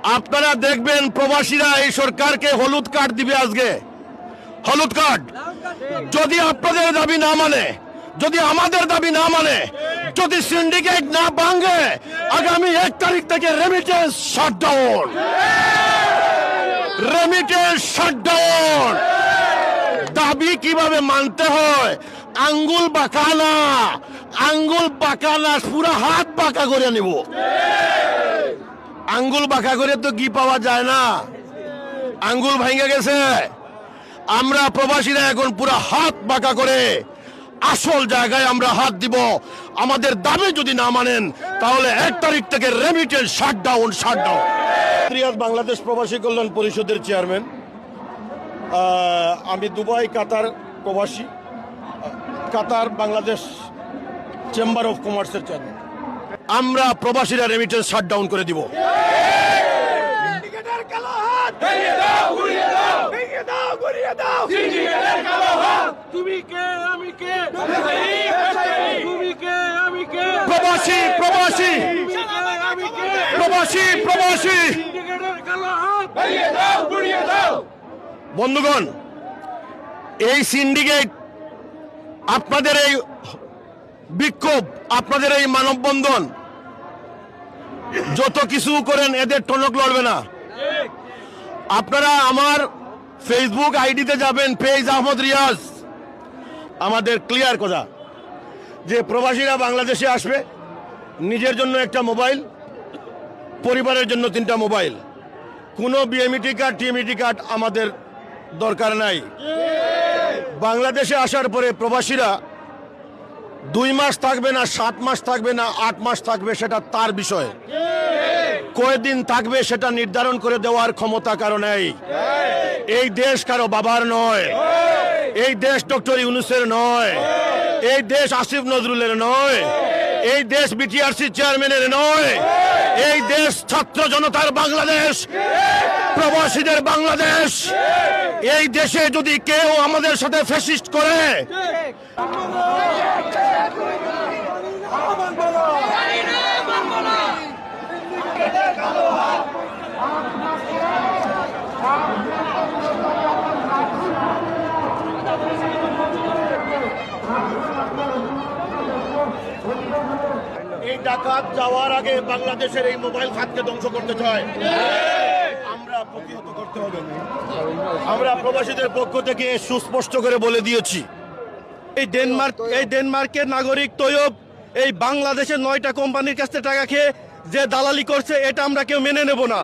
আপনারা দেখবেন প্রবাসীরা এই সরকারকে হলুদ কার্ড দিবে আজকে, হলুদ কার্ড। যদি আপনাদের দাবি না মানে, যদি আমাদের দাবি না মানে, যদি সিন্ডিকেট না ভাঙে, আগামী 1 তারিখ থেকে রেমিটেন্স শাটডাউন, রেমিটেন্স শাটডাউন। দাবি কিভাবে মানতে হয়? আঙ্গুল বাঁকা না, আঙ্গুল বাঁকা না, পুরো হাত বাঁকা করে নিব। আঙ্গুল বাঁকা করে তো কি পাওয়া যায় না, আঙ্গুল ভেঙে গেছে। আমরা প্রবাসীরা এখন পুরো হাত বাঁকা করে আসল জায়গায় আমরা হাত দিব। আমাদের দাবি যদি না মানেন তাহলে 1 তারিখ থেকে remittance shutdown, shutdown. Riyadh Bangladesh প্রবাসী কল্যাণ পরিষদের চেয়ারম্যান। আমি দুবাই কাতার প্রবাসী, কাতার বাংলাদেশ চেম্বার অফ কমার্সের চেয়ারম্যান। আমরা প্রবাসীরা রেমিটেন্স শাটডাউন করে দিব। প্রবাসী প্রবাসী প্রবাসী প্রবাসী বন্ধুগণ, এই সিন্ডিকেট, আপনাদের এই বিক্ষোভ, আপনাদের এই মানববন্ধন, যত কিছু করেন এদের টনক লড়বে না। আপনারা আমার ফেসবুক আইডিতে যাবেন, পেজ আহমদ রিয়াজ। আমাদের ক্লিয়ার কথা যে প্রবাসীরা বাংলাদেশে আসবে, নিজের জন্য একটা মোবাইল, পরিবারের জন্য 3টা মোবাইল। কোনো বিএমইটি কার্ড, টিএমইটি কার্ড আমাদের দরকার নাই। বাংলাদেশে আসার পরে প্রবাসীরা 2 মাস থাকবে না, 7 মাস থাকবে না, 8 মাস থাকবে, সেটা তার বিষয়। কয়দিন থাকবে সেটা নির্ধারণ করে দেওয়ার ক্ষমতা কারো নেই। এই দেশ কারো বাবার নয়, এই দেশ ডক্টর ইউনূসের নয়, এই দেশ আসিফ নজরুলের নয়, এই দেশ বিটিআরসি চেয়ারম্যানের নয়, এই দেশ ছাত্র জনতার বাংলাদেশ, প্রবাসীদের বাংলাদেশ। এই দেশে যদি কেউ আমাদের সাথে ফ্যাসিস্ট করে, এই ডাকাত যাওয়ার আগে বাংলাদেশের এই মোবাইল খাতকে ধ্বংস করতে চায়, আমরা প্রতিহত করতে হবে। আমরা প্রবাসীদের পক্ষ থেকে সুস্পষ্ট করে বলে দিয়েছি, এই ডেনমার্কের নাগরিক তৈয়ব এই বাংলাদেশের 9টা কোম্পানির কাছ থেকে টাকা খেয়ে যে দালালি করছে, এটা আমরা কেউ মেনে নেব না।